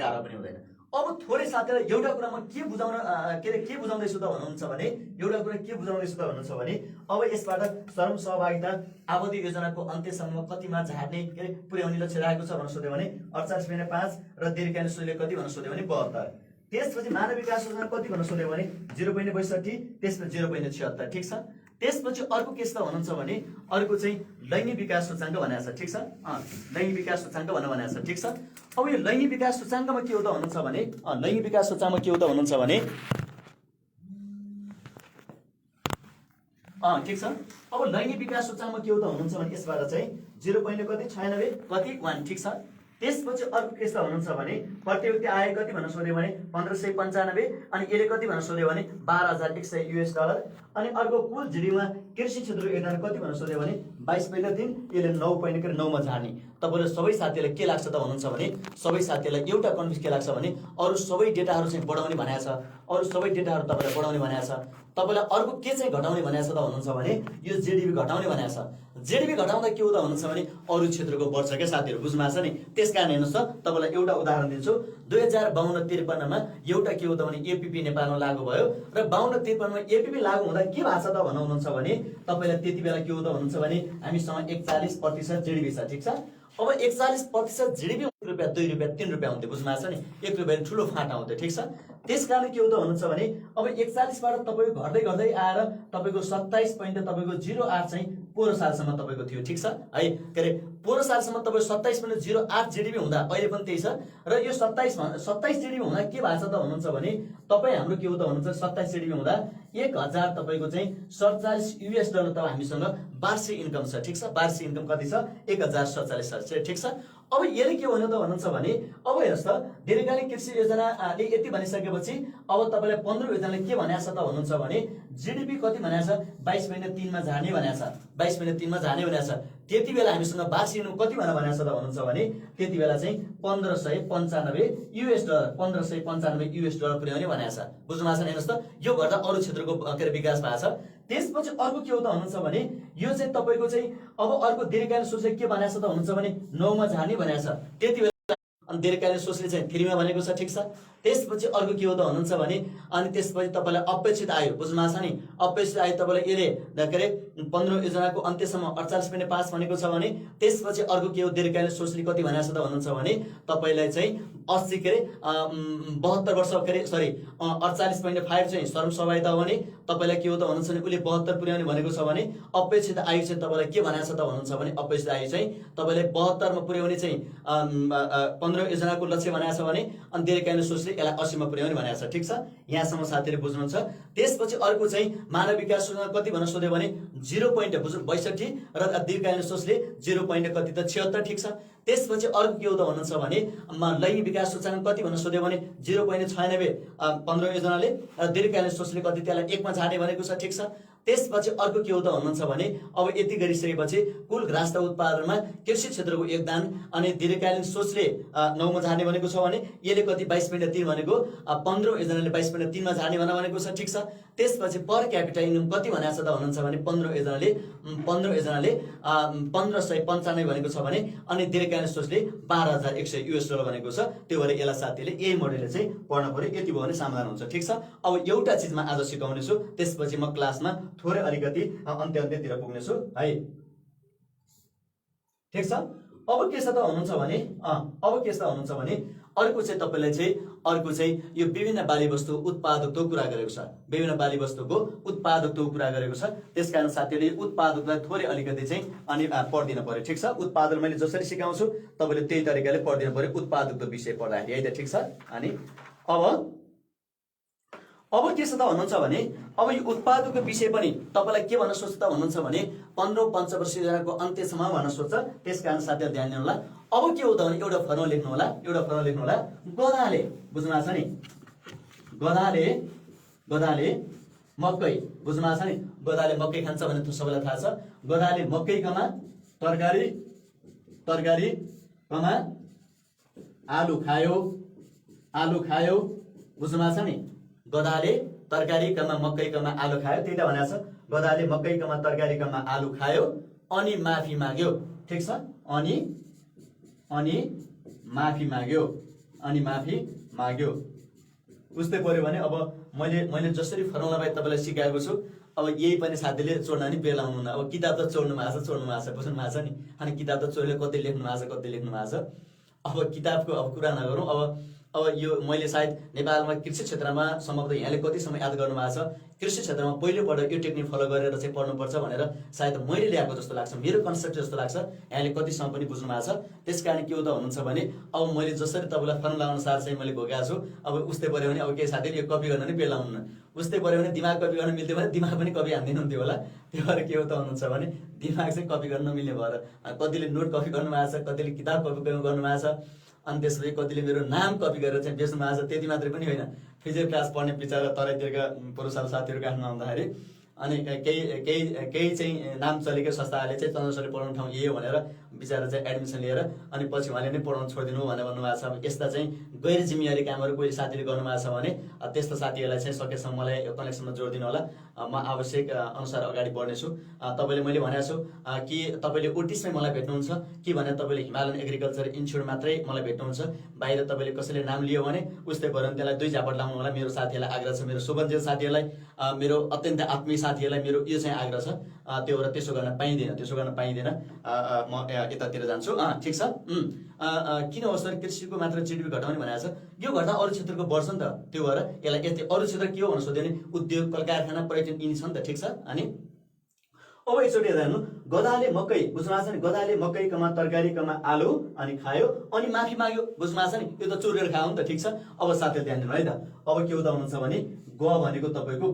गाह्रो पनि हुँदैन। अब थोरै साथीलाई एउटा कुरा म के बुझाउन के बुझाउँदैछु त भन्नुहुन्छ भने एउटा कुरा के बुझाउँदैछु त भन्नुहुन्छ भने अब यसबाट श्रम सहभागिता आवधि योजनाको अन्त्यसम्म कतिमा झार्ने पुर्याउने लक्ष्य राखेको छ भनेर सोध्यो भने 48.5 र दीर्घकालीन सोचले कति भनेर सोध्यो भने 72। त्यसपछि मानव विकास योजना कति भनेर सोध्यो भने 0.62, त्यसपछि 0.76। ठिक छ। त्यसपछि अर्को के छ भन्नुहुन्छ भने अर्को चाहिँ लैङ्गिक विकास सूचाङ्क भनेको छ। ठिक छ। लैङ्गिक विकास सूचाङ्क भनेको छ। ठिक छ। अब यो लैङ्गिक विकास सूचाङ्कमा के हो त भन्नुहुन्छ भने लैङ्गिक विकास सूचाङ्कमा के हो त भन्नुहुन्छ भने ठिक छ। अब लैङ्गिक विकास सूचाङ्कमा के हो त भन्नुहुन्छ भने यसबाट चाहिँ 0.96 कति 1। ठिक छ। त्यसपछि अर्को के छ भन्नुहुन्छ भने प्रति व्यक्ति आय कति भनेर सोध्यो भने 1595 अनि यसले कति भनेर सोध्यो भने 12,100 US डलर। अनि अर्को कुल जीडीमा कृषि क्षेत्रको योगदान कति भनेर सोध्यो भने 22.3, यसले 9.9 मा झार्ने। तपाईले सबै साथीहरुलाई के लाग्छ त भन्नुहुन्छ भने सबै साथीहरुलाई एउटा कन्फ्युज के लाग्छ भने अरु सबै डेटाहरु चाहिँ बढाउने भनेको छ, अरु सबै डेटाहरु तपाईलाई बढाउने भनेको छ। तपाईलाई अर्को के चाहिँ घटाउने भनेको छ त भन्नुहुन्छ भने यो जीडीपी घटाउने भनेको छ। जीडीपी घटाउँदा के हो त भन्नुहुन्छ भने अरु क्षेत्रको बढ्छ के साथीहरु, बुझ्नु भएको छ नि। त्यसकारण हेर्नुस् त तपाईलाई एउटा उदाहरण दिन्छु। 2052-53 मा एउटा के हो त भने एपीपी नेपालमा लागू भयो र 52-53 मा एपीपी लागू हुँदा के भएको छ त भन्नुहुन्छ भने तपाईलाई त्यति बेला के हो त भन्नुहुन्छ भने हामीसँग 41% जीडीपी छ। ठीक छ। अब 41% जीडीपी ₹1, ₹2, ₹3 हुन्थ्यो, बुझ्नु भएको छ नि। ₹1 ठुलो फाटा हुन्थ्यो। ठीक छ। त्यसकारण के हो त भन्नुहुन्छ भने अब 41 बाट तपाईको घट्दै घट्दै आएर तपाईको 27.08 चाहिँ पोहोर सालसम्म तपाईको थियो। ठीक छ है। के अरे पोहोर सालसम्म तपाईको 27.08 जीडीपी हुँदा अहिले पनि त्यही छ र यो 27 जीडीपी हुँदा के भएको छ त भन्नुहुन्छ भने तपाई हाम्रो के हो त भन्नुहुन्छ 27 जीडीपी हुँदा 1000 तपाईको चाहिँ 47 US डलर त हामीसँग वार्षिक इन्कम छ। ठीक छ। वार्षिक इन्कम कति छ 1047। ठीक छ। अब यसले के भन्यो त भन्नुहुन्छ भने अब हेर्नुस् त दीर्घकालीन कृषि योजनाले यति भनिसकेपछि अब तपाईलाई 15 योजनाले के भनेको छ त भन्नुहुन्छ भने जीडीपी कति भनेको छ 22.3 मा झार्ने भनेको छ। 22.3 मा झार्ने भनेको छ। त्यति बेला हामीसँग वार्षिक इन्कम कति भनेको छ त भन्नुहुन्छ भने त्यति बेला चाहिँ 1595 US डलर 1595 US डलर पुर्याउने भनेको छ। बुझ्नु भएको छ नि। हेर्नुस् त यो गर्दा अरु क्षेत्रको विकास भएको छ। त्यसपछि अर्को के हो त भन्नुहुन्छ भने यो चाहिँ तपाईको चाहिँ अब अर्को दीर्घकालीन सोचले के भनेको छ त भन्नुहुन्छ भने 9 मा झार्ने भनेको छ। त्यति बेला अनि दीर्घकालीन सोचले चाहिँ 3 मा भनेको छ। ठीक छ। त्यसपछि अर्को के हो त भन्नुहुन्छ भने अनि त्यसपछि तपाईलाई अपेक्षित आयो, बुझ्नु भएको छ नि। अपेक्षित आयो तपाईलाई यसले के अरे 15 योजनाको अन्त्यसम्म 48.5 भनेको छ भने त्यसपछि अर्को के हो दीर्घकालीन सोचले कति भनेको छ त भन्नुहुन्छ भने तपाईलाई चाहिँ 80 के अरे 72 वर्ष के अरे सरी 48.5 चाहिँ श्रम सहभागिता हो भने तपाईलाई के हो त भन्नुहुन्छ भने उले 72 पुर्याउने भनेको छ भने अपेक्षित आयु चाहिँ तपाईलाई के भनेको छ त भन्नुहुन्छ भने अपेक्षित आयु चाहिँ तपाईलाई 72 मा पुर्याउने चाहिँ 15 योजनाको लक्ष्य भनेको छ भने अनि दीर्घकालीन सोचले यसलाई 80 मा पुर्याउने भनेको छ। ठीक छ। यहाँसम्म साथीहरु बुझ्नुहुन्छ। त्यसपछि अर्को चाहिँ मानव विकास योजना कति भनेर सोध्यो भने 0.62 र दीर्घकालीन सोचले 0. कति त 76। ठीक छ। त्यसपछि अर्को के हो त भन्नुहुन्छ भने लैङ्गिक विकास सूचाङ्क कति भनेर सोध्यो भने 0.96 15 योजनाले र दीर्घकालीन सोचले कति त्यसलाई 1 मा झार्ने भनेको छ। ठीक छ। त्यसपछि अर्को के हो त भन्नुहुन्छ भने अब यति गरिसकेपछि कुल घाँस उत्पादनमा कृषि क्षेत्रको योगदान अनि दीर्घकालीन सोचले 9 मा झार्ने भनेको छ भने यसले कति 22.3 भनेको 15 योजनाले 22.3 मा झार्ने भनेको छ। ठीक छ। त्यसपछि पर क्यापिटा इन्कम कति भनेको छ त भन्नुहुन्छ भने 15 योजनाले 1595 भनेको छ भने अनि दीर्घकालीन सोचले 12,100 US डलर भनेको छ। त्यो भएर यसलाई साथीले यही मोडलले चाहिँ पढ्न पर्यो। यति भयो भने समाधान हुन्छ। ठीक छ। अब एउटा चीजमा आज सिकाउने छु, त्यसपछि म क्लासमा थोरै अलिकति अन्त्यतिर पुग्ने छु है। ठीक छ। अब के छ त भन्नुहुन्छ भने अर्को चाहिँ तपाईलाई चाहिँ अर्को चाहिँ यो विभिन्न बाली वस्तु उत्पादकत्व कुरा गरेको छ। विभिन्न बाली वस्तुको उत्पादकत्व कुरा गरेको छ। त्यसकारण साथीहरुले उत्पादकलाई थोरै अलिकति चाहिँ अनि पढ्दिन पर्यो। ठीक छ। उत्पादन मैले जसरी सिकाउँछु तपाईले त्यही तरिकाले पढ्दिन पर्यो उत्पादकत्व विषय पढ्दाखेरि है त। ठीक छ। अनि अब के छ त भन्नुहुन्छ भने अब यो उत्पादकको विषय पनि तपाईलाई के भन्न सोच्छ त भन्नुहुन्छ भने 15 पञ्चवर्षीय योजनाको अन्त्यसम्म भन्न सोच्छ। त्यसकारण साथीहरु ध्यान दिनु होला। अब के हो त भने एउटा फर्मुला लेख्नु होला। गधाले, बुझ्नु भएको छ नि। गधाले मकै, बुझ्नु भएको छ नि। गधाले मकै खान्छ भने त सबैलाई थाहा छ। गधाले मकै कमा तरकारी कमा आलु खायो, बुझ्नु भएको छ नि। गधाले तरकारी कमा मकै कमा आलु खायो, त्यही त भनेको छ। गधाले मकै कमा तरकारी कमा आलु खायो अनि माफी माग्यो। ठीक छ। अनि माफी माग्यो। अनि माफी माग्यो। उस्तै पर्यो भने अब मैले जसरी फर्मुला बाई तपाईँलाई सिकाएको छु, अब यही पनि साथीले चोड्न नि बेलाउनु न। अब किताब त चोड्नु भएको छ बुझ्नु भएको छ नि। अनि किताब त चोरेर कति लेख्नु भएको छ। अब किताबको अब कुरा नगरौँ। अब यो मैले सायद नेपालमा कृषि क्षेत्रमा सम्भवतः यहाँले कतिसम्म याद गर्नु भएको छ, कृषि क्षेत्रमा पहिलोपल्ट यो टेक्निक फलो गरेर चाहिँ पढ्नुपर्छ भनेर सायद मैले ल्याएको जस्तो लाग्छ, मेरो कन्सेप्ट जस्तो लाग्छ। यहाँले कतिसम्म पनि बुझ्नु भएको छ। त्यस कारण के हो त हुनुहुन्छ भने अब मैले जसरी तपाईँलाई फर्मुला अनुसार चाहिँ मैले घोकेको छु, अब उस्तै पऱ्यो भने अब केही साथीले यो कपी गर्न नि बेलाउनु न। उस्तै पऱ्यो भने दिमाग कपी गर्न मिल्थ्यो भने दिमाग पनि कपी हान्दिनुहुन्थ्यो होला। त्यो भएर के हो त हुनुहुन्छ भने दिमाग चाहिँ कपी गर्न नमिल्ने भएर कतिले नोट कपी गर्नुभएको छ, कतिले किताब कपी गर्नुभएको छ, अनि त्यसपछि कतिले मेरो नाम कपी गरेर चाहिँ बेच्नु भएको छ। त्यति मात्रै पनि होइन, फिजिक्स क्लास पढ्ने बिचरा तराईतिरका पुरुषाल साथीहरू काठमा आउँदाखेरि अनि केही चाहिँ नाम चलेको संस्थाहरूले चाहिँ चन्द्रसरले पढाउने ठाउँ यही हो भनेर बिचरा चाहिँ एडमिसन लिएर अनि पछि उहाँले नै पढाउन छोडिदिनु भनेर भन्नुभएको छ। अब यस्ता चाहिँ गैर जिम्मेवारी कामहरू कोही साथीले गर्नुभएको छ भने त्यस्तो साथीहरूलाई चाहिँ सकेसम्म मलाई यो कनेक्सनमा जोडिदिनु होला। म आवश्यक अनुसार अगाडि बढ्नेछु। तपाईँले मैले भनेको छु कि तपाईँले ओटिसमै मलाई भेट्नुहुन्छ कि भने तपाईँले हिमालयन एग्रिकल्चर इन्स्टिच्युट मात्रै मलाई भेट्नुहुन्छ। बाहिर तपाईँले कसैले नाम लियो भने उस्तै भयो भने त्यसलाई 2 झापट लाउनु होला। मेरो साथीहरूलाई आग्रह छ, मेरो शुभञ्जन साथीहरूलाई, मेरो अत्यन्त आत्मीय साथीहरूलाई मेरो यो चाहिँ आग्रह छ। त्यो भएर त्यसो गर्न पाइँदैन। म यतातिर जान्छु। ठिक छ। किन होस् कृषिको मात्र जिडिपी घटाउने भनेको छ, यो घट्दा अरू क्षेत्रको बढ्छ नि त। त्यो भएर यसलाई यति अरू क्षेत्र के हो भनेर सोध्यो भने उद्योग, कल कारखाना, पर्यटन यिनी छ नि त। ठिक छ। अनि अब एकचोटि हेर्नु, गधाले मकै बुझ्नु भएको छ नि, गधाले मकै कमा तरकारी कमा आलु अनि खायो अनि माफी माग्यो। बुझ्नु भएको छ नि, यो त चोरेर खायो नि त। ठिक छ। अब साथीले ध्यान दिनु है त। अब के हुँदा हुनुहुन्छ भने ग भनेको तपाईँको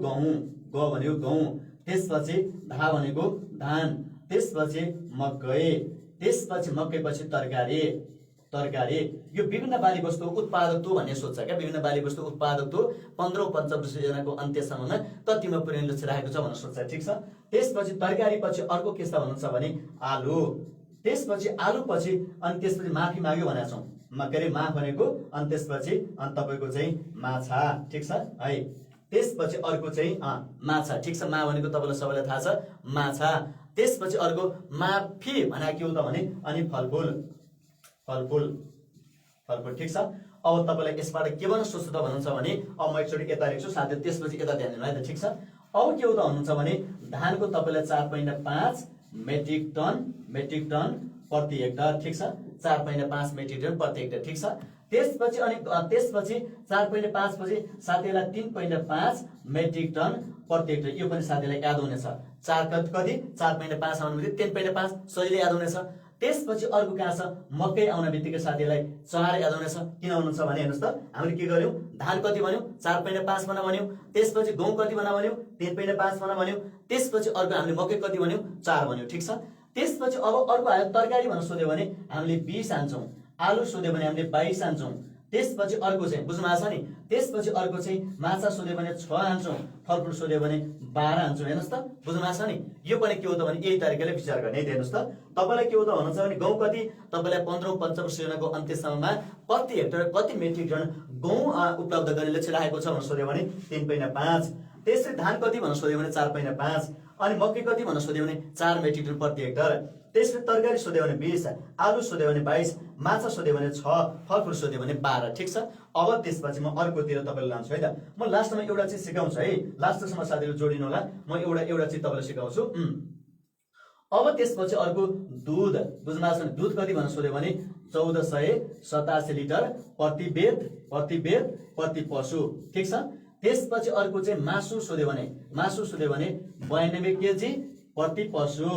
गहुँ, त्यसपछि धा भनेको धान, त्यसपछि मकै, त्यसपछि मकैपछि तरकारी। यो विभिन्न बाली वस्तु उत्पादकत्व भन्ने सोध्छ क्या। विभिन्न बाली वस्तु उत्पादकत्व 15औं पञ्चवर्ष योजनाको अन्त्यसम्ममा कतिमा पुर्याउने लक्ष्य राखेको छ भनेर सोध्छ। ठिक छ। त्यसपछि तरकारी पछि अर्को के छ भन्नुहुन्छ भने आलु, त्यसपछि आलु पछि अनि त्यसपछि माफी माग्यो भनेको छौँ। के अरे माफ भनेको अनि त्यसपछि अनि तपाईँको चाहिँ माछा। ठिक छ है। त्यसपछि अर्को चाहिँ माछा। ठिक छ। मा भनेको तपाईँलाई सबैलाई थाहा छ, माछा। त्यसपछि अर्को माफी भनेको के हो त भने अनि फलफुल। ठिक छ। अब तपाईँलाई यसबाट के भन्न सोच्छु त भन्नुहुन्छ भने अब म एकचोटि यता लेख्छु साथै, त्यसपछि यता ध्यान दिनु है त। ठिक छ। अब के हो त भन्नुहुन्छ भने धानको तपाईँलाई 4.5 मेट्रिक टन प्रति हेक्टर। ठिक छ। 4.5 मेट्रिक टन प्रति हेक्टर। ठिक छ। त्यसपछि 4.5 पछि साथीलाई 3.5 मेट्रिक टन प्रति हेक्टर। यो पनि साथीलाई याद हुनेछ। 4.5 आउने बित्तिकै 3.5 सजिलै याद हुनेछ। त्यसपछि अर्को कहाँ छ, मकै आउने बित्तिकै साथीलाई 4 याद हुनेछ। किन हुनुहुन्छ भने हेर्नुहोस् त, हामीले के गर्यौँ, धान कति भन्यौँ 4.5 भनेर भन्यौँ। त्यसपछि गहुँ कति भनेर भन्यौँ 3.5 भनेर भन्यौँ। त्यसपछि अर्को हामीले मकै कति भन्यौँ 4 भन्यौँ। ठिक छ। त्यसपछि अब अर्को आयो तरकारी भनेर सोध्यो भने हामीले 20 आन्छौँ, आलु सोध्यो भने हामीले 22 आन्छौँ। त्यसपछि अर्को चाहिँ बुझ्नु भएको छ नि, त्यसपछि अर्को चाहिँ माछा सोध्यो भने 6 आन्छौँ, फलफुल सोध्यो भने 12 आन्छौँ। हेर्नुहोस् त, बुझ्नु भएको छ नि। यो पनि के हो त भने यही तरिकाले विचार गर्ने। हेर्नुहोस् त, तपाईँलाई के हो त भन्नुहुन्छ भने गहुँ कति तपाईँलाई 15औं पञ्चवर्ष योजनाको अन्त्यसम्ममा प्रति हेक्टर कति मेट्रिक टन गहुँ उपलब्ध गर्ने लक्ष्य राखेको छ भनेर सोध्यो भने 3.5। त्यसरी धान कति भनेर सोध्यो भने 4.5, अनि मकै कति भनेर सोध्यो भने 4 मेट्रिक टन प्रति हेक्टर। त्यसरी तरकारी सोध्यो भने 20, आलु सोध्यो भने 22, माछा सोध्यो भने 6, फलफुल सोध्यो भने 12। ठिक छ। अब त्यसपछि म अर्कोतिर तपाईँलाई लान्छु है त। म लास्टमा एउटा चाहिँ सिकाउँछु है, लास्टसम्म साथीहरू जोडिनु होला। म एउटा चाहिँ तपाईँलाई सिकाउँछु। अब त्यसपछि अर्को दुध। बुझ्नु भएको छ नि, दुध कति भनेर सोध्यो भने 1487 लिटर प्रति पशु। ठिक छ। त्यसपछि अर्को चाहिँ मासु सोध्यो भने 92 केजी प्रति पशु।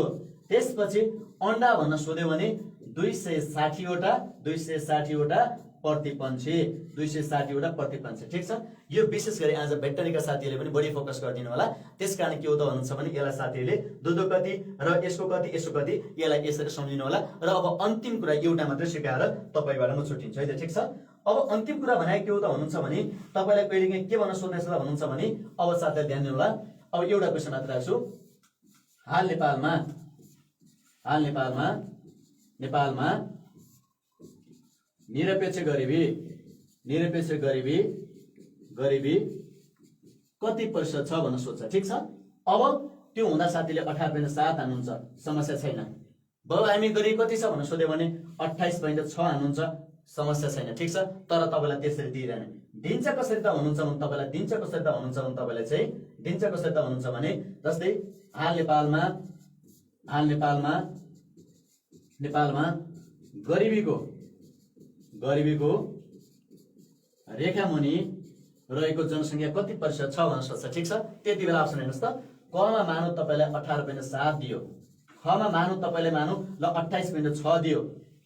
त्यसपछि अन्डा भन्न सोध्यो भने 260 वटा प्रति पंक्षी, 260 वटा प्रति पंक्षी। ठिक छ। यो विशेष गरी आज भेटरीका साथीहरूले पनि बढी फोकस गरिदिनु होला। त्यसकारण के हो त भन्नुहुन्छ भने यसलाई साथीहरूले दुधो कति र यसको कति यसलाई यसरी सम्झिनु होला। र अब अन्तिम कुरा एउटा मात्रै सिकाएर तपाईबाट म छुट्टिन्छु है त। ठिक छ। अब अन्तिम कुरा भने के हो त भन्नुहुन्छ भने तपाईलाई कहिलेकाहीँ के भन्न सोध्नेछ त भन्नुहुन्छ भने अब साथीहरूले ध्यान दिनु होला। अब एउटा क्वेशन मात्र राख्छु। हाल नेपालमा निरपेक्ष गरिबी कति प्रतिशत छ भन्न सोध्छ। ठिक छ। अब त्यो हुँदा साथीले 18.7 हान्नुहुन्छ, समस्या छैन। बाबु हामी गरिबी कति छ भनेर सोध्यो भने 28.6 हान्नुहुन्छ, समस्या छैन, ठिक छ। तर तपाईँलाई त्यसरी दिइरहने दिन्छ कसरी त हुनुहुन्छ भने तपाईँलाई दिन्छ कसरी त हुनुहुन्छ भने तपाईँलाई चाहिँ दिन्छ कसरी त हुनुहुन्छ भने जस्तै हाल नेपालमा गरिबीको रेखा मुनि रहेको जनसङ्ख्या कति प्रतिशत छ भन्न सक्छ, ठिक छ। त्यति बेला अप्सन हेर्नुहोस् त, कमा मानौ तपाईँलाई 18.7 दियो, खमा मानौ तपाईँले मानौ ल 28.6 दियो,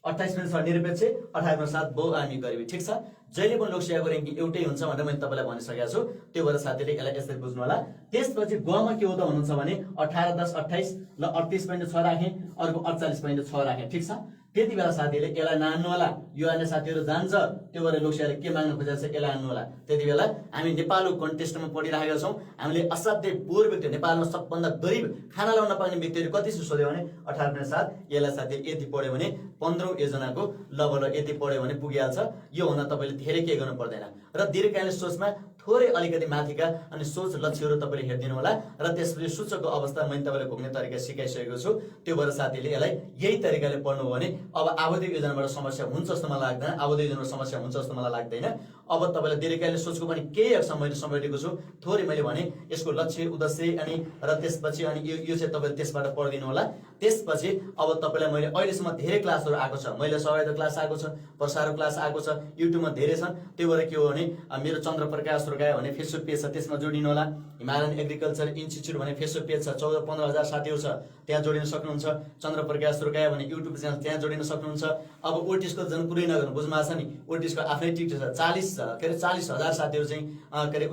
28.6 निरपेक्ष 18.7 बहुआयामी गरिबी, ठिक छ। जहिले पनि लोकसेवाको र्याङ्किङ एउटै हुन्छ भनेर मैले तपाईँलाई भनिसकेको छु। त्यो भएर साथीले यसलाई यसरी बुझ्नु होला। त्यसपछि गमा के हो त हुनुहुन्छ भने 18, 10, 28 ल 38.6 राखेँ, अर्को 48.6 राखेँ, ठिक छ। त्यति बेला साथीले यसलाई नान्नु होला। यो आउने साथीहरू जान्छ, त्यो भएर लोकसेवाले के माग्न खोजेको छ यसलाई हान्नु होला। त्यति बेला हामी नेपालको कन्टेस्टमा पढिरहेका छौँ। हामीले असाध्यै पोर व्यक्ति, नेपालमा सबभन्दा गरिब खाना लाउन नपाउने व्यक्तिहरू कति सोध्यो भने 18.7। यसलाई साथीले यति पढ्यो भने 15औं योजनाको लगभग यति पढ्यो भने पुगिहाल्छ। योभन्दा तपाईँले धेरै केही गर्नु पर्दैन। र दीर्घकालीन सोचमा थोरै अलिकति माथिका अनि सोच लक्ष्यहरू तपाईँले हेरिदिनु होला। र त्यसपछि सूचकको अवस्था मैले तपाईँलाई घुम्ने तरिका सिकाइसकेको छु। त्यो भएर साथीले यसलाई यही तरिकाले पढ्नु भने अब आवधिक योजनाबाट समस्या हुन्छ जस्तो मलाई लाग्दैन, आवधिक योजनाबाट समस्या हुन्छ जस्तो मलाई लाग्दैन। अब तपाईँलाई दीर्घकालीन सोचको पनि केही अक्षर मैले समेटेको छु। थोरै मैले भने यसको लक्ष्य उद्देश्य अनि र त्यसपछि अनि यो चाहिँ तपाईँले त्यसबाट पढिदिनु होला। त्यसपछि अब तपाईँलाई मैले अहिलेसम्म धेरै क्लासहरू आएको छ, मैले सहायता क्लास आएको छ, प्रसार क्लास आएको छ, युट्युबमा धेरै छन्। त्यो भएर के हो भने मेरो चन्द्र प्रकाश रुकायो भने फेसबुक पेज छ, त्यसमा जोडिनु होला। हिमालयन एग्रिकल्चर इन्स्टिच्युट भने फेसबुक पेज छ, 14-15 हजार साथीहरू छ, त्यहाँ जोडिन सक्नुहुन्छ। चन्द्र प्रकाश रुकायो भने युट्युब च्यानल, त्यहाँ जोडिन सक्नुहुन्छ। अब ओटिसको झन् कुरै नगर्नु, बुझ्नु भएको छ नि। ओटिसको आफ्नै टिकटक छ, 40,000 साथीहरू चाहिँ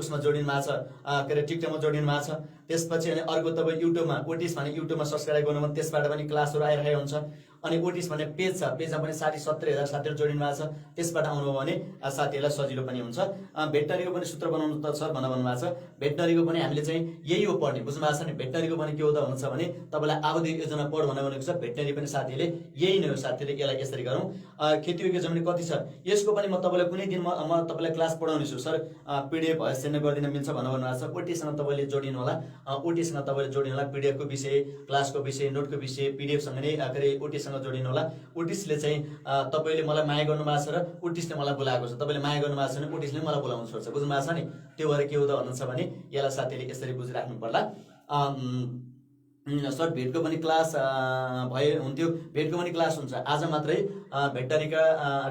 उसमा जोडिनु भएको छ, टिकटकमा जोडिनु भएको छ। त्यसपछि अनि अर्को तपाईँ युट्युबमा ओटिस भने युट्युबमा सब्सक्राइब गर्नु भने त्यसबाट पनि क्लासहरू आइरहेको हुन्छ। अनि ओटिस भन्ने पेज छ, पेजमा पनि 60-70 हजार साथीहरू जोडिनु भएको छ। त्यसबाट आउनुभयो भने साथीहरूलाई सजिलो पनि हुन्छ। भेटनरीको पनि सूत्र बनाउनु त सर भन्नुभएको छ। भेटनरीको पनि हामीले चाहिँ यही हो पढ्ने, बुझ्नु भएको छ नि। भेटनरीको पनि के हो त हुन्छ भने तपाईँलाई आवधिक योजना पढ भनेको छ। भेटनरी पनि साथीले यही नै हो। साथीले यसलाई यसरी गरौँ। खेतीयोग्य जमिन कति छ यसको पनि म तपाईँलाई कुनै दिन म तपाईँलाई क्लास पढाउने छु सर। पिडिएफ सेन्ड गरिदिन मिल्छ भन्नुभएको छ। ओटीसँग तपाईँले जोडिनु होला। ओटीसँग तपाईँले जोडिनु होला। पिडिएफको विषय, क्लासको विषय, नोटको विषय पिडिएफसँग नै ओटीसँग जोडिनु होला। ओटिसले चाहिँ तपाईँले मलाई माया गर्नु भएको छ र ओटिसले मलाई बोलाएको छ। तपाईँले माया गर्नु भएको छ भने ओटिसले मलाई बोलाउनु छोड्छ, बुझ्नु भएको छ नि। त्यो भएर के हुँदो भन्नुहुन्छ भने यसलाई साथीले यसरी बुझिराख्नु पर्ला। सर भेटको पनि क्लास भए हुन्थ्यो, भेटको पनि क्लास हुन्छ। आज मात्रै भेटनरीका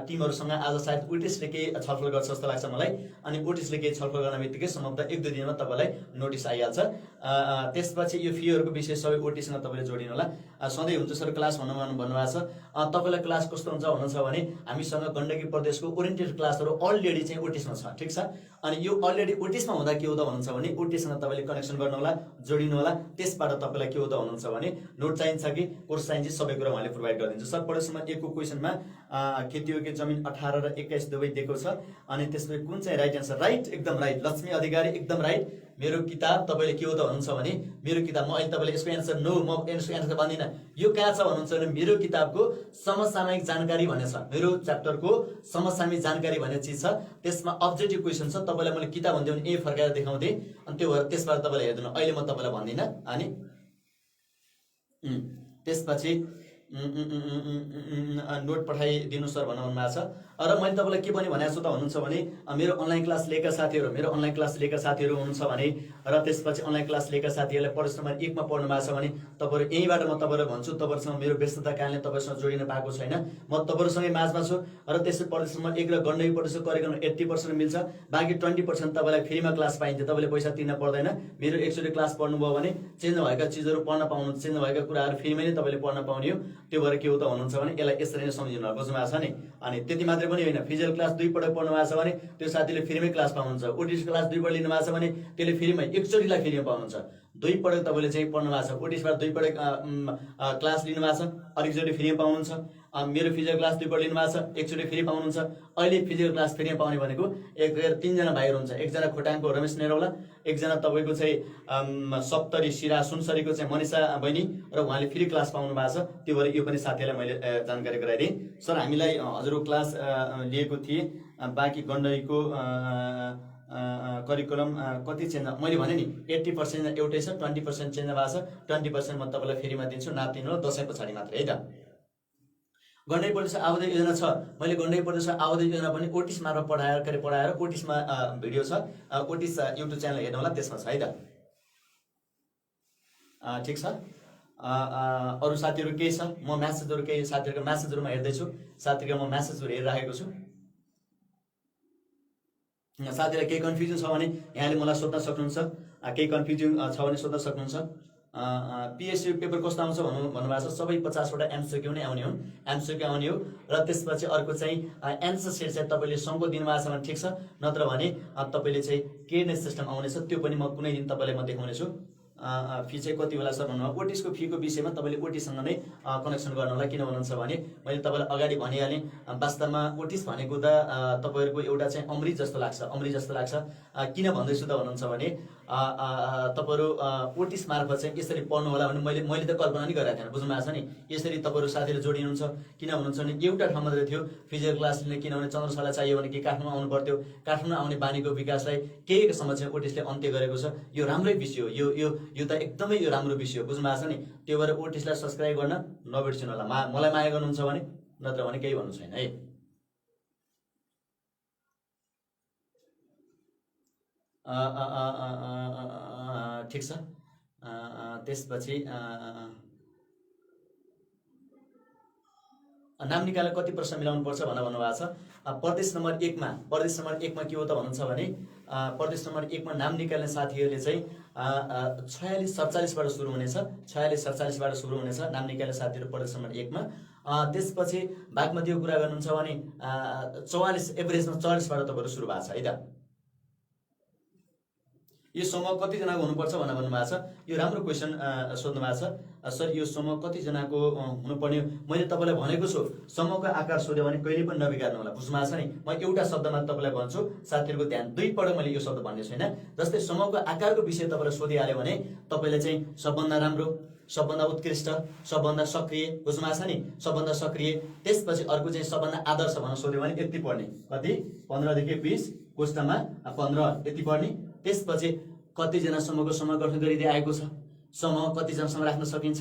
टिमहरूसँग आज सायद ओटिसले केही छलफल गर्छ जस्तो लाग्छ मलाई। अनि ओटिसले केही छलफल गर्ने बित्तिकै सम्भवतः 1-2 दिनमा तपाईँलाई नोटिस आइहाल्छ। त्यसपछि यो फीहरूको विषय सबै ओटीसँग तपाईँले जोडिनु होला। सधैँ हुन्छ सर क्लास भन्नुभएको छ। तपाईँलाई क्लास कस्तो हुन्छ भन्नुहुन्छ भने हामीसँग गण्डकी प्रदेशको ओरिएन्टेड क्लासहरू अलरेडी चाहिँ ओटिसमा छ, ठिक छ। अनि यो अलरेडी ओटिसमा हुँदा के हुँदा भन्नुहुन्छ भने ओटीसँग तपाईँले कनेक्सन गर्नु होला, जोडिनु होला। त्यसबाट तपाईँलाई के हुँदा हुनुहुन्छ भने नोट चाहिन्छ कि कोर्स चाहिन्छ, सबै कुरा उहाँले प्रोभाइड गरिदिन्छ। सर प्रश्नमा 1 को क्वेसनमा खेतीयोग्य जमिन 18 र 21 दुवै दिएको छ। अनि त्यसपछि कुन चाहिँ राइट एन्सर? राइट, एकदम राइट। लक्ष्मी अधिकारी एकदम राइट। मेरो किताब तपाईँले के हो त भन्नुहुन्छ भने मेरो किताब, म अहिले तपाईँले यसको एन्सर नो, म यसको एन्सर भन्दिनँ। यो कहाँ छ भन्नुहुन्छ भने मेरो किताबको समसामयिक जानकारी भन्ने छ। मेरो च्याप्टरको समसामयिक जानकारी भन्ने चिज छ। त्यसमा अब्जेक्टिभ क्वेसन छ। तपाईँलाई मैले किताब भन्थेँ भने फर्काएर देखाउँथेँ। अनि त्यो भएर त्यसबाट तपाईँलाई हेर्नु, अहिले म तपाईँलाई भन्दिनँ। अनि त्यसपछि नोट पठाइदिनु सर भन्नुभएको छ। र मैले तपाईँलाई के पनि भनेको छु त भन्नुहुन्छ भने मेरो अनलाइन क्लास लिएका साथीहरू हुनुहुन्छ भने र त्यसपछि अनलाइन क्लास लिएका साथीहरूलाई प्रश्न नम्बर 1 मा पढ्नु भएको छ भने तपाईँहरू यहीँबाट म तपाईँलाई भन्छु। तपाईँहरूसँग मेरो व्यस्तता कारणले तपाईँसँग जोडिन पाएको छैन, म तपाईँहरूसँगै माझमा छु। र त्यसै प्रदेश नम्बर 1 र गण्डकी प्रदेशको करिकुलम 80% मिल्छ। बाँकी 20% तपाईँलाई फ्रीमा क्लास पाइन्छ, तपाईँले पैसा तिर्न पर्दैन। मेरो एकचोटि क्लास पढ्नुभयो भने चेन्ज भएका चिजहरू पढ्न पाउनु, चेन्ज भएका कुराहरू फ्रीमै नै तपाईँले पढ्न पाउने हो। त्यो भएर के हो त भन्नुहुन्छ भने यसलाई यसरी नै सम्झिनु होला, बुझ्नु भएको छ नि। अनि त्यति मात्रै पनि होइन, फिजिकल क्लास 2 पटक पढ्नु भएको छ भने त्यो साथीले फ्रीमै क्लास पाउनुहुन्छ। ओटिस क्लास 2 पटक लिनु भएको छ भने त्यसले फ्रीमै एकचोटिलाई फ्रीमा पाउनुहुन्छ। 2 पटक तपाईँले चाहिँ पढ्नु भएको छ, ओटिसबाट 2 पटक क्लास लिनु भएको छ, अर्कोचोटि फ्रीमा पाउनुहुन्छ। मेरो फिजिकल क्लास 2 पटक लिनु भएको छ, एकचोटि फ्री पाउनुहुन्छ। अहिले फिजिकल क्लास फ्रीमा पाउने भनेको 3 जना भाइहरू हुन्छ। एकजना खोटाङको रमेश नेरौला, एकजना तपाईँको चाहिँ सप्तरी सिरा सुनसरीको चाहिँ मनिषा बहिनी, र उहाँले फ्री क्लास पाउनु भएको छ। त्यो भएर यो पनि साथीहरूलाई मैले जानकारी गराइदिएँ। सर हामीलाई हजुरको क्लास लिएको थिएँ, बाँकी गण्डकीको करिकुलम कति चेन्ज, मैले भने नि 80% एउटै छ, 20% चेन्ज भएको छ। 20% म तपाईँलाई फ्रीमा दिन्छु, नातिनु दसैँ पछाडि मात्रै है त। गण्डकी प्रदेश आवास योजना छ, मैले गण्डकी प्रदेश आवास योजना पनि ओटिस मार्फत पढाएर ओटिसमा भिडियो छ, ओटिस युट्युब च्यानल हेर्नु होला, त्यसमा छ है त। ठिक छ। अरू साथीहरू केही छ? म म्यासेजहरू केही साथीहरूको म्यासेजहरूमा हेर्दैछु, साथीहरूको म म्यासेजहरू हेरिरहेको छु। साथीलाई केही कन्फ्युजन छ भने यहाँले मलाई सोध्न सक्नुहुन्छ, केही कन्फ्युजन छ भने सोध्न सक्नुहुन्छ। पिएससी पेपर कस्तो आउँछ भन्नुभएको छ, सबै 50वटा एमसिक्यू नै आउने हुन्, एमसिक्यू आउने हो। र त्यसपछि अर्को चाहिँ एन्सर सेट चाहिँ तपाईँले सँगो दिनुभएको छ भने ठिक छ, नत्र भने तपाईँले चाहिँ केयरनेस सिस्टम आउनेछ, त्यो पनि म कुनै दिन तपाईँलाई म देखाउनेछु। फी चाहिँ कति होला सर भन्नुभयो। ओटिसको फीको विषयमा तपाईँले ओटिससँग नै कनेक्सन गर्नु होला, किन भन्नुहुन्छ भने मैले तपाईँलाई अगाडि भनिहालेँ, वास्तवमा ओटिस भनेको त तपाईँहरूको एउटा चाहिँ अमृत जस्तो लाग्छ। किन भन्दैछु त भन्नुहुन्छ भने तपाईँहरू ओटिस मार्फत चाहिँ यसरी पढ्नु होला भने मैले त कल्पना नै गरेको थिएन, बुझ्नु भएको छ नि। यसरी तपाईँहरू साथीले जोडिनुहुन्छ, किन भन्नुहुन्छ भने एउटा ठाउँमा मात्रै थियो फिजिकल क्लास लिने, किनभने चन्द्रशाला चाहियो भने कि काठमाडौँ आउनु पर्थ्यो, काठमाडौँ आउने बानीको विकासलाई केहीसम्म चाहिँ ओटिसले अन्त्य गरेको छ। यो राम्रै विषय हो, यो त एकदमै यो राम्रो विषय हो, बुझ्नु भएको छ नि। त्यो भएर ओटिसलाई सब्सक्राइब गर्न नबिर्सिनु होला। मलाई माया गर्नुहुन्छ भने, नत्र भने केही भन्नु छैन है। ठिक छ। त्यसपछि नाम निकालेर कति प्रश्न मिलाउनु पर्छ भन्नुभएको छ। प्रदेश नम्बर 1 मा के हो त भन्नुहुन्छ भने प्रदेश नम्बर 1 मा नाम निकाल्ने साथीहरूले चाहिँ 46-47 बाट सुरु हुनेछ, 46-47 बाट सुरु हुनेछ नाम निकाल्ने साथीहरू प्रदेश नम्बर 1 मा। त्यसपछि बागमतीको कुरा गर्नुहुन्छ भने 44 एभरेजमा 44 बाट तपाईँहरू सुरु भएको छ है त। यो समूह कतिजनाको हुनुपर्छ भनेर भन्नुभएको छ। यो राम्रो क्वेसन सोध्नु भएको छ सर, यो समूह कतिजनाको हुनुपर्ने। मैले तपाईँलाई भनेको छु, समूहको आकार सोध्यो भने कहिले पनि नबिगार्नु होला, बुझ्नु भएको छ नि। म एउटा शब्दमा तपाईँलाई भन्छु, साथीहरूको ध्यान दुईपल्ट मैले यो शब्द भन्ने छैन। जस्तै समूहको आकारको विषय तपाईँलाई सोधिहाल्यो भने तपाईँले चाहिँ सबभन्दा राम्रो, सबभन्दा उत्कृष्ट, सबभन्दा सक्रिय, बुझ्नु भएको छ नि, सबभन्दा सक्रिय। त्यसपछि अर्को चाहिँ सबभन्दा आदर्श भनेर सोध्यो भने यति पढ्ने, कति 15 देखि 20 कोष्टमा 15 यति पढ्ने। त्यसपछि कतिजना समूहको समूह गठन गरिँदै आएको छ, समूह कतिजनासम्म राख्न सकिन्छ,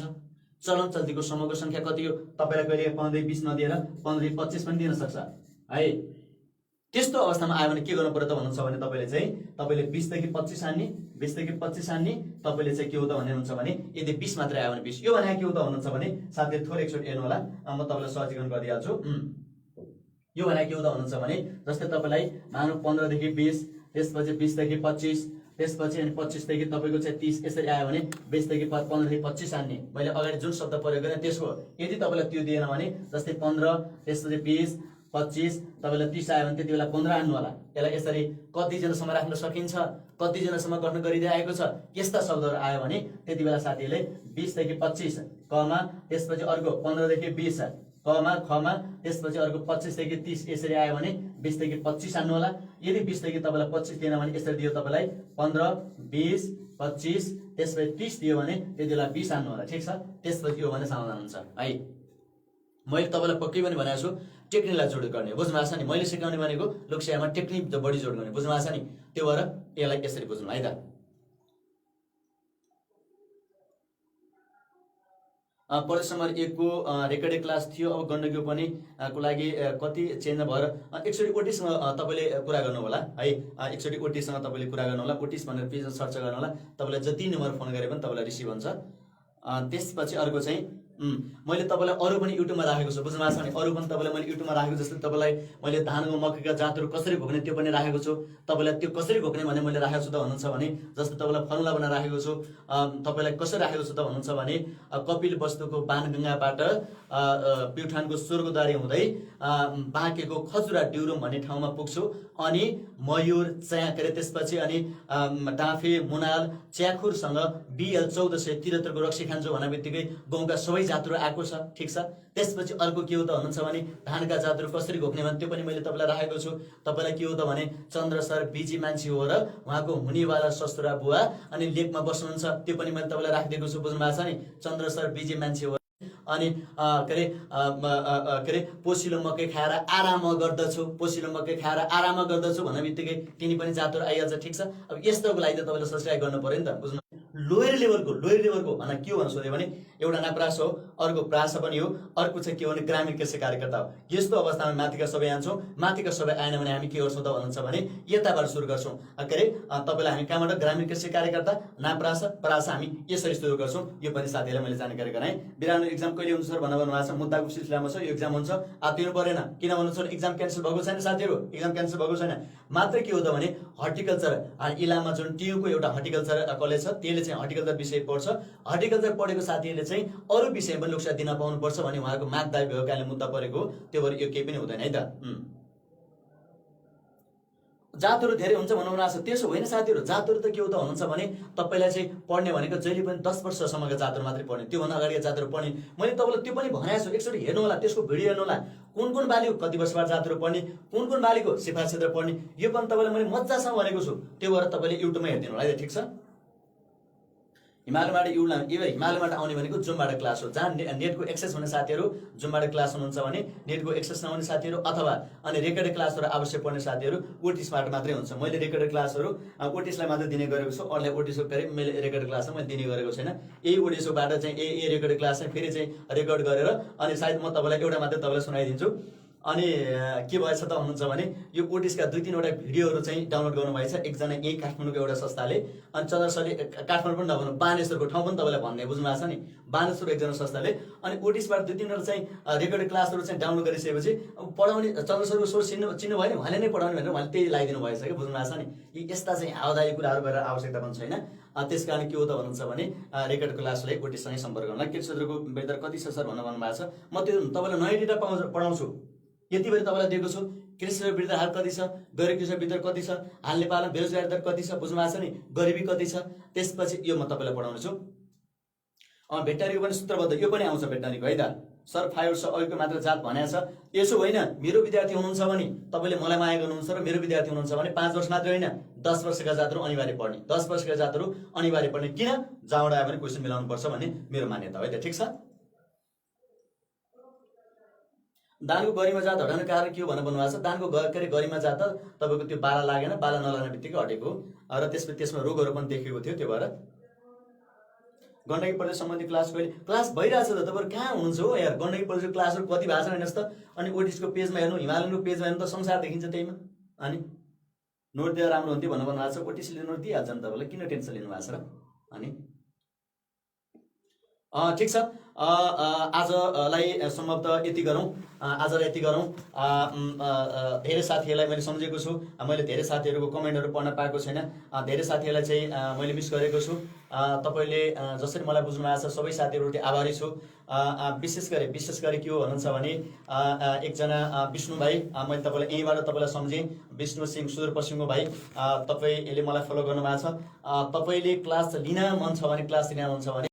चलन चल्तीको समूहको संख्या कति हो। तपाईँलाई कहिले 15-20 नदिएर 15-25 पनि दिन सक्छ है। त्यस्तो अवस्थामा आयो भने के गर्नु पर्यो त भन्नुहुन्छ भने तपाईँले 20 देखि 25 हान्ने, 20 देखि 25 हान्ने। तपाईँले चाहिँ के हो त भन्नुहुन्छ भने यदि 20 मात्रै आयो भने 20। यो भने के हो त भन्नुहुन्छ भने साथीहरू थोरै एकचोटि हेर्नु होला, म तपाईँलाई सहजीकरण गरिदिइहाल्छु। यो भने के हो त भन्नुहुन्छ भने जस्तै तपाईँलाई मानौ 15 देखि 20, त्यसपछि 20 देखि 25, त्यसपछि अनि 25 देखि तपाईँको चाहिँ 30, यसरी आयो भने 20 देखि 15 देखि 25 हान्ने। मैले अगाडि जुन शब्द प्रयोग गरेँ त्यसको यदि तपाईँलाई त्यो दिएन भने जस्तै 15, त्यसपछि 20, 25, तपाईँलाई 30 आयो भने त्यति बेला 15 हान्नु होला। यसलाई यसरी कतिजनासम्म राख्न सकिन्छ, कतिजनासम्म गर्न गरिँदै आएको छ, यस्ता शब्दहरू आयो भने त्यति बेला साथीहरूले 20 देखि 25 कमा, त्यसपछि अर्को 15 देखि 20 कमा खमा, त्यसपछि अर्को 25 देखि 30 यसरी आयो भने 20 देखि 25 हान्नु होला। यदि 20 देखि तपाईँलाई 25 दिएन भने यसरी दियो, तपाईँलाई 15, 20, 25, त्यसपछि 30 दियो भने त्यति बेला 20 हान्नु होला। ठिक छ। त्यसपछि यो भने समाधान हुन्छ है। मैले तपाईँलाई पक्कै पनि भनेको छु, टेक्निकलाई जोड गर्ने, बुझ्नु भएको छ नि। मैले सिकाउने भनेको लोकसेवामा टेक्निक बढी जोड गर्ने, बुझ्नु भएको छ नि। त्यो भएर यसलाई यसरी बुझ्नु है त। प्रदेश नम्बर 1 को रेकर्डेड क्लास थियो। अब गण्डकीको पनि को लागि कति चेन्ज भएर एकचोटि ओटिससँग तपाईँले कुरा गर्नु होला है। एकचोटि ओटिससँग तपाईँले कुरा गर्नु होला, ओटिस भनेर पेजमा सर्च गर्नु होला। तपाईँलाई जति नम्बर फोन गरे पनि तपाईँलाई रिसिभ हुन्छ। त्यसपछि अर्को चाहिँ मैले तपाईँलाई अरू पनि युट्युबमा राखेको छु, बुझ्नु भएको छ नि। अरू पनि तपाईँलाई मैले युट्युबमा राखेको, जस्तै तपाईँलाई मैले धानको मकैका जातहरू कसरी घोक्ने त्यो पनि राखेको छु। तपाईँलाई त्यो कसरी घोक्ने भने मैले राखेको छु त भन्नुहुन्छ भने जस्तै तपाईँलाई फर्मुला बनाएर राखेको छु। तपाईँलाई कसरी राखेको छु त भन्नुहुन्छ भने कपिल वस्तुको बाणगङ्गाबाट प्युठानको स्वर्गद्वारी हुँदै बाँकेको खजुरा ड्युरुम भन्ने ठाउँमा पुग्छु। अनि मयूर के अरे त्यसपछि अनि डाँफे मुनाल च्याखुरसँग BL 1473 को रक्सी खान्छु भन्ने बित्तिकै गाउँका सबै जातहरू आएको छ। ठिक छ। त्यसपछि अर्को के हो त भन्नुहुन्छ भने धानका जातहरू कसरी घोक्ने भने त्यो पनि मैले तपाईँलाई राखेको छु। तपाईँलाई के हो त भने चन्द्र सर बिजी मान्छे हो र उहाँको हुनेवाला ससुरा बुवा अनि लेकमा बस्नुहुन्छ, त्यो पनि मैले तपाईँलाई राखिदिएको छु, बुझ्नु भएको छ नि। चन्द्र सर बिजी मान्छे हो अनि के अरे पोसिलो मकै खाएर आराम गर्दछु, पोसिलो मकै खाएर आराम गर्दछु भन्ने बित्तिकै तिनी पनि जातहरू आइहाल्छ। ठिक छ, अब यस्तोको लागि त तपाईँले सब्सक्राइब गर्नु पऱ्यो नि त, बुझ्नु। लोयर लेभलको भन्दा के हो भनेर सोध्यो भने एउटा नाप्रास हो, अर्को प्रास पनि हो, अर्को चाहिँ के हो भने ग्रामीण कृषि कार्यकर्ता हो। यस्तो अवस्थामा माथिका सबै आन्छौँ, माथिका सबै आएन भने हामी के गर्छौँ त भन्नुहुन्छ भने यताबाट सुरु गर्छौँ। के अरे तपाईँलाई हामी कहाँबाट ग्रामीण कृषि कार्यकर्ता नाप्रास प्रास हामी यसरी सुरु गर्छौँ। यो पनि साथीहरूलाई मैले जानकारी गराएँ। बिरानो एक्जाम कहिले हुन्छ सर भन्नु भएको छ, मुद्दाको सिलसिलामा छ, यो एक्जाम हुन्छ, आत्तिनु परेन। किन भन्नुहुन्छ एक्जाम क्यान्सल भएको छैन साथीहरू, एक्जाम क्यान्सल भएको छैन। मात्र के हो त भने हर्टिकल्चर इलाममा जुन टियुको एउटा हर्टिकल्चर कलेज छ, त्यसले चाहिँ हर्टिकल्चर विषय पढ्छ। हर्टिकल्चर पढेको साथीहरूले चाहिँ अरू विषय पनि लोकसेवा दिन पाउनुपर्छ भन्ने उहाँको माग दाबी भएको कारणले मुद्दा परेको, त्यो भएर यो केही पनि हुँदैन है त। जातहरू धेरै हुन्छ भन्नु भएको छ, त्यसो होइन साथीहरू। जातहरू त के हो त भन्नुहुन्छ भने तपाईँलाई चाहिँ पढ्ने भनेको जहिले पनि 10 वर्षसम्मका जातहरू मात्रै पढ्ने, त्योभन्दा अगाडिका जातहरू पढ्ने। मैले तपाईँलाई त्यो पनि भनेको छु, एकचोटि हेर्नु होला, त्यसको भिडियो हेर्नु होला, कुन कुन बालीको कति वर्षबाट जातहरू पढ्ने, कुन कुन बालीको सिफारिस क्षेत्र पढ्ने, यो पनि तपाईँलाई मैले मजासँग भनेको छु। त्यो भएर तपाईँले युट्युबमा हेरिदिनु होला है, ठिक छ। हिमालयबाट आउने भनेको जुमबाट क्लास हो, जहाँ नेटको एक्सेस हुने साथीहरू जुमबाट क्लास हुनुहुन्छ भने, नेटको एक्सेस नहुने साथीहरू अथवा अनि रेकर्डेड क्लासहरू आवश्यक पर्ने साथीहरू ओटिसबाट मात्रै हुन्छ। मैले रेकर्डेड क्लासहरू ओटिसलाई मात्रै दिने गरेको छु, अरूलाई ओटिसको फेरि मैले रेकर्डेड क्लास मैले दिने गरेको छैन। यही ओटिसोबाट चाहिँ ए रेकर्डेड क्लास चाहिँ फेरि चाहिँ रेकर्ड गरेर अनि सायद म तपाईँलाई एउटा मात्रै तपाईँलाई सुनाइदिन्छु। अनि के भएछ त भन्नुहुन्छ भने यो ओटिसका 2-3वटा भिडियोहरू चाहिँ डाउनलोड गर्नुभएछ एकजना यही काठमाडौँको एउटा संस्थाले। अनि चन्द्रसरले काठमाडौँ पनि नभन्नु, बानेश्वरको ठाउँ पनि तपाईँलाई भन्ने बुझ्नु भएको छ नि, बानेश्वर एकजना संस्थाले। अनि ओटिसबाट 2-3वटा चाहिँ रेकर्डेड क्लासहरू चाहिँ डाउनलोड गरिसकेपछि पढाउने चन्द्रसरको सोर्स चिन्नु भयो नि, उहाँले नै पढाउने भनेर उहाँले त्यही लगाइदिनु भएछ कि, बुझ्नु भएको छ नि। यी यस्ता चाहिँ हावादारी कुराहरू गरेर आवश्यकता पनि छैन। त्यस कारण के हो त भन्नुहुन्छ भने रेकर्ड क्लासलाई ओटिससँगै सम्पर्क गर्नु। कृषि क्षेत्रको वेतन कति छ सर भन्नु भन्नुभएको छ, म त्यो तपाईँलाई नयाँ डेटा पढाउँछु। यति बेर तपाईँलाई दिएको छु, कृषि वृद्धि हार कति छ, गैर कृषि वृद्धि कति छ, हाल नेपालमा बेरोजगारी दर कति छ, बुझ्नु भएको छ नि, गरिबी कति छ। त्यसपछि यो म तपाईँलाई पढाउने छु। भेटनरीको पनि सूत्रबद्ध यो पनि आउँछ भेटनरीको है त। सर फाइबर छ अहिलेको मात्र जात भनेको छ, यसो होइन। मेरो विद्यार्थी हुनुहुन्छ भने तपाईँले मलाई माया गर्नुहुन्छ र मेरो विद्यार्थी हुनुहुन्छ भने 5 वर्ष मात्रै होइन 10 वर्षका जातहरू अनिवार्य पढ्ने, 10 वर्षका जातहरू अनिवार्य पढ्ने। किन? जहाँबाट आयो भने क्वेसन मिलाउनु पर्छ भन्ने मेरो मान्यता हो है त, ठिक छ। दानको गरिमा जात हटाउने कारण के हो भनेर भन्नुभएको छ। दानको के अरे गरिमा जात तपाईँको त्यो बाला लागेन, बाला नलाग्ने बित्तिकै हटेको र त्यसमा रोगहरू पनि देखेको थियो। त्यो भएर गण्डकी प्रदेश सम्बन्धी क्लास कहिले क्लास भइरहेछ त, तपाईँहरू कहाँ हुनुहुन्छ हो यार। गण्डकी प्रदेशको क्लासहरू कति भएको छ हेर्नुहोस् त। अनि ओटिसको पेजमा हेर्नु, हिमालयनको पेजमा हेर्नु त संसार देखिन्छ त्यहीमा। अनि नोट दिएर राम्रो हुन्थ्यो भन्नु भन्नुभएको छ। ओटिसले नोट दिइहाल्छ नि तपाईँलाई, किन टेन्सन लिनु भएको छ र। अनि ठिक छ, आजलाई सम्भवतः यति गरौँ, आजलाई यति गरौँ। धेरै साथीहरूलाई मैले सम्झेको छु, मैले धेरै साथीहरूको कमेन्टहरू पढ्न पाएको छैन, धेरै साथीहरूलाई चाहिँ मैले मिस गरेको छु। तपाईँले जसरी मलाई बुझ्नु भएको छ सबै साथीहरूप्रति आभारी छु। विशेष गरी के हो भन्नुहुन्छ भने एकजना विष्णु भाइ, मैले तपाईँलाई यहीँबाट तपाईँलाई सम्झेँ, विष्णु सिंह सुदूरपश्चिमको भाइ, तपाईँले मलाई फलो गर्नुभएको छ। तपाईँले क्लास लिन मन छ भने